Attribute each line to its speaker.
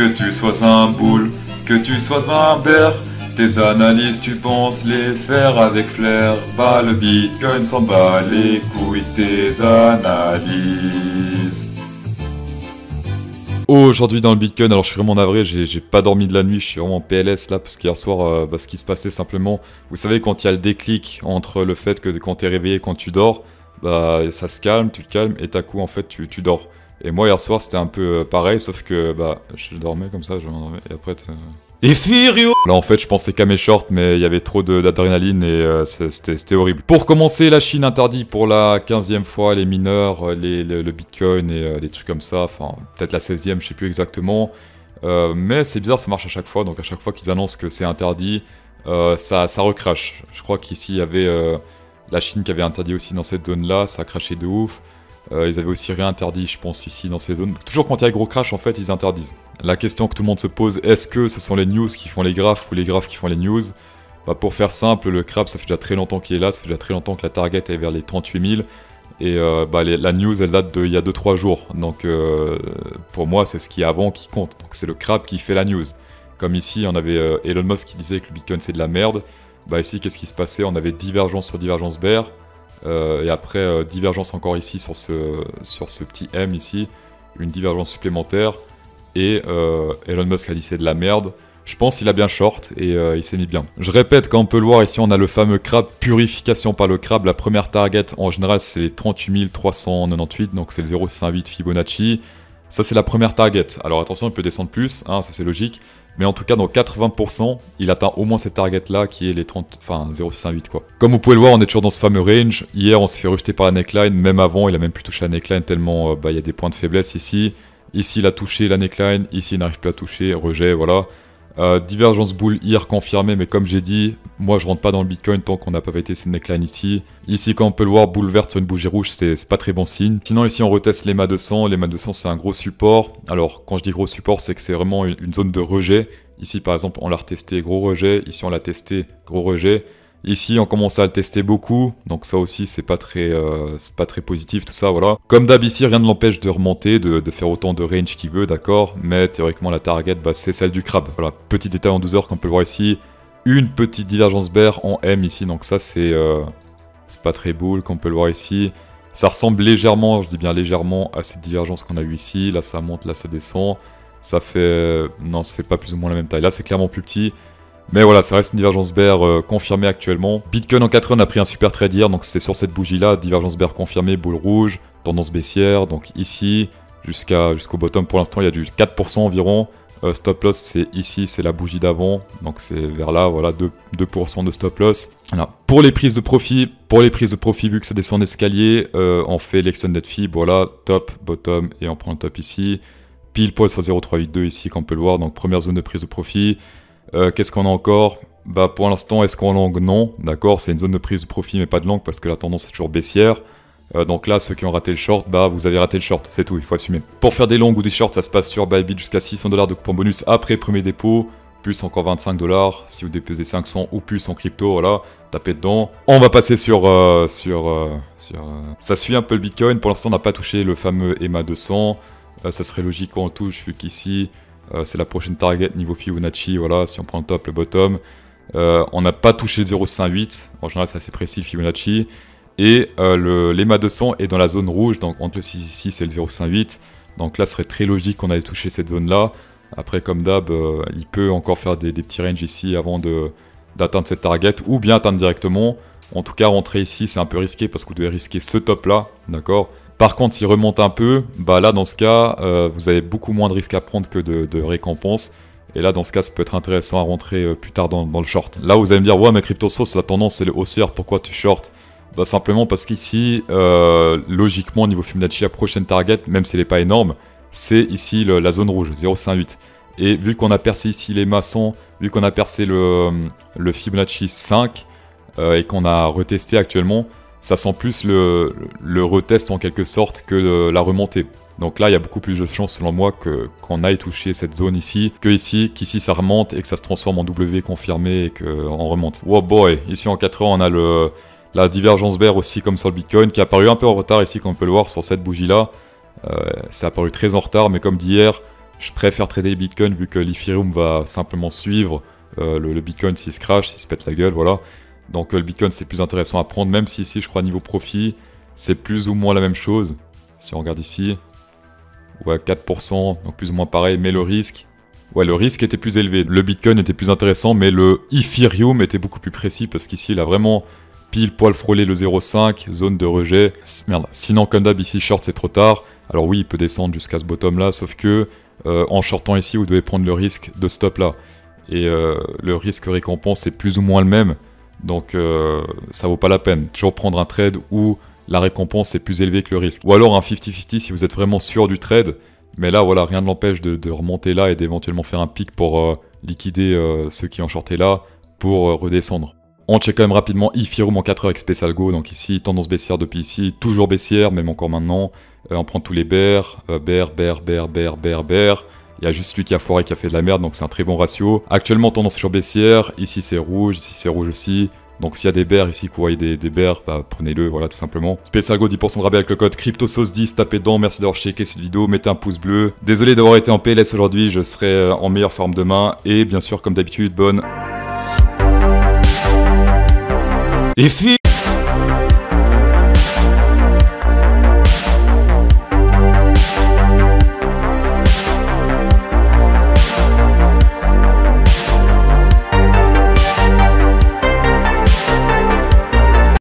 Speaker 1: Que tu sois un bull, que tu sois un bear, tes analyses tu penses les faire avec flair. Bah le Bitcoin s'en bat les couilles tes analyses. Aujourd'hui dans le Bitcoin, alors je suis vraiment navré, j'ai pas dormi de la nuit, je suis vraiment en PLS là, parce qu'hier soir, ce qui se passait simplement, vous savez quand il y a le déclic entre le fait que quand t'es réveillé et quand tu dors, bah ça se calme, tu te calmes, et d'un coup en fait tu dors. Et moi hier soir c'était un peu pareil, sauf que bah je dormais comme ça, je m'endormais, et après Ethereum. Là en fait je pensais qu'à mes shorts, mais il y avait trop d'adrénaline et c'était horrible. Pour commencer, la Chine interdit pour la 15e fois les mineurs, le Bitcoin et des trucs comme ça, enfin peut-être la 16e, je sais plus exactement. Mais c'est bizarre, ça marche à chaque fois, donc à chaque fois qu'ils annoncent que c'est interdit, ça recrache. Je crois qu'ici il y avait la Chine qui avait interdit aussi dans cette zone là, ça crachait de ouf. Ils avaient aussi réinterdit, je pense, ici dans ces zones. Toujours quand il y a gros crash, en fait, ils interdisent. La question que tout le monde se pose, est-ce que ce sont les news qui font les graphes ou les graphes qui font les news? Bah, pour faire simple, le CRAB, ça fait déjà très longtemps qu'il est là, ça fait déjà très longtemps que la target est vers les 38 000. Et la news, elle date d'il y a 2-3 jours. Donc, pour moi, c'est ce qui est avant qui compte. Donc, c'est le CRAB qui fait la news. Comme ici, on avait Elon Musk qui disait que le Bitcoin, c'est de la merde. Bah, ici, qu'est-ce qui se passait? On avait divergence sur divergence bear. Et après, divergence encore ici sur ce petit M ici, une divergence supplémentaire, et Elon Musk a dit c'est de la merde. Je pense qu'il a bien short et il s'est mis bien. Je répète, comme on peut le voir ici, on a le fameux CRAB, purification par le CRAB. La première target en général c'est les 38 398, donc c'est le 0,68 Fibonacci. Ça c'est la première target. Alors attention, il peut descendre plus, hein, ça c'est logique. Mais en tout cas, dans 80%, il atteint au moins cette target-là, qui est les 0,68 quoi. Comme vous pouvez le voir, on est toujours dans ce fameux range. Hier, on s'est fait rejeter par la neckline, même avant, il a même pu toucher la neckline, tellement il y a des points de faiblesse ici. Ici, il a touché la neckline, ici, il n'arrive plus à toucher, rejet, voilà. Divergence bull hier confirmée, mais comme j'ai dit, moi je rentre pas dans le Bitcoin tant qu'on n'a pas pété cette neckline ici. Ici, comme on peut le voir, boule verte sur une bougie rouge, c'est pas très bon signe. Sinon ici on reteste l'EMA 200, l'EMA 200 c'est un gros support. Alors quand je dis gros support, c'est que c'est vraiment une zone de rejet. Ici par exemple on l'a retesté, gros rejet, ici on l'a testé, gros rejet. Ici on commence à le tester beaucoup, donc ça aussi c'est pas très positif tout ça, voilà. Comme d'hab ici, rien ne l'empêche de remonter, de faire autant de range qu'il veut, d'accord. Mais théoriquement la target, c'est celle du CRAB. Voilà, petit détail en 12 heures comme on peut le voir ici. Une petite divergence bear en M ici, donc ça c'est pas très bull comme on peut le voir ici. Ça ressemble légèrement, je dis bien légèrement, à cette divergence qu'on a eu ici. Là ça monte, là ça descend. Ça fait... non, ça fait pas plus ou moins la même taille. Là c'est clairement plus petit. Mais voilà, ça reste une divergence bear confirmée actuellement. Bitcoin en 4 heures, on a pris un super trade hier, donc c'était sur cette bougie-là, divergence bear confirmée, boule rouge, tendance baissière, donc ici, jusqu'au bottom pour l'instant, il y a du 4% environ. Stop loss, c'est ici, c'est la bougie d'avant, donc c'est vers là, voilà, 2% de stop loss. Voilà. Pour les prises de profit, vu que ça descend en escalier, on fait l'extended fib, voilà, top, bottom, et on prend le top ici. Pile poil sur 0,382 ici, comme on peut le voir, donc première zone de prise de profit. Qu'est-ce qu'on a encore? Bah pour l'instant, est-ce qu'on longue? Non, d'accord, c'est une zone de prise de profit mais pas de longue parce que la tendance est toujours baissière. Donc là, ceux qui ont raté le short, bah vous avez raté le short, c'est tout, il faut assumer. Pour faire des longues ou des shorts, ça se passe sur Bybit jusqu'à 600 $ de coupon bonus après premier dépôt, plus encore 25 $, si vous déposez 500 ou plus en crypto, voilà, tapez dedans. On va passer sur ça suit un peu le Bitcoin, pour l'instant on n'a pas touché le fameux EMA 200, ça serait logique qu'on le touche vu qu'ici... c'est la prochaine target niveau Fibonacci, voilà, si on prend le top, le bottom. On n'a pas touché le 0,58, en général c'est assez précis le Fibonacci. Et l'EMA 200 est dans la zone rouge, donc entre le 6 ici c'est le 0,58. Donc là ce serait très logique qu'on aille toucher cette zone là. Après comme d'hab, il peut encore faire des petits ranges ici avant d'atteindre cette target, ou bien atteindre directement. En tout cas rentrer ici c'est un peu risqué parce que vous devez risquer ce top là, d'accord. Par contre, s'il remonte un peu, bah là, dans ce cas, vous avez beaucoup moins de risques à prendre que de récompenses. Et là, dans ce cas, ça peut être intéressant à rentrer plus tard dans le short. Là, vous allez me dire, ouais, mais CryptoSauce, la tendance, c'est le haussière, pourquoi tu short? Bah simplement parce qu'ici, logiquement, au niveau Fibonacci, la prochaine target, même si elle n'est pas énorme, c'est ici la zone rouge, 0,58. Et vu qu'on a percé ici les maçons, vu qu'on a percé le Fibonacci 5, et qu'on a retesté actuellement, ça sent plus le retest en quelque sorte que la remontée. Donc là, il y a beaucoup plus de chances selon moi qu'on aille toucher cette zone ici, qu'ici ça remonte et que ça se transforme en W confirmé et qu'on remonte. Wow boy, ici en 4 heures, on a la divergence bear aussi comme sur le Bitcoin, qui est apparu un peu en retard ici, comme on peut le voir sur cette bougie-là. C'est apparu très en retard, mais comme d'hier, Je préfère trader le Bitcoin vu que l'Ethereum va simplement suivre le Bitcoin s'il se crash, s'il se pète la gueule, voilà. Donc le Bitcoin c'est plus intéressant à prendre, même si ici je crois niveau profit, c'est plus ou moins la même chose. Si on regarde ici, ouais 4%, donc plus ou moins pareil, mais le risque était plus élevé. Le Bitcoin était plus intéressant, mais le Ethereum était beaucoup plus précis parce qu'ici il a vraiment pile poil frôlé le 0,5, zone de rejet. Merde, sinon comme d'hab ici short c'est trop tard. Alors oui il peut descendre jusqu'à ce bottom là, sauf que en shortant ici vous devez prendre le risque de stop là. Et le risque récompense est plus ou moins le même, donc ça vaut pas la peine. Toujours prendre un trade où la récompense est plus élevée que le risque. Ou alors un 50-50 si vous êtes vraiment sûr du trade, mais là voilà, rien ne l'empêche de remonter là et d'éventuellement faire un pic pour liquider ceux qui ont shorté là, pour redescendre. On check quand même rapidement Ethereum en 4 heures avec Space Algo, donc ici tendance baissière depuis ici, toujours baissière, même encore maintenant. On prend tous les bears, bear. Il y a juste lui qui a foiré, qui a fait de la merde, donc c'est un très bon ratio. Actuellement tendance sur baissière, ici c'est rouge aussi. Donc s'il y a des bears ici, que vous voyez des bears, bah prenez-le, voilà tout simplement. Space Algo 10% de rabais avec le code CryptoSauce10, tapez dedans, merci d'avoir checké cette vidéo, mettez un pouce bleu. Désolé d'avoir été en PLS aujourd'hui, je serai en meilleure forme demain, et bien sûr comme d'habitude, bonne...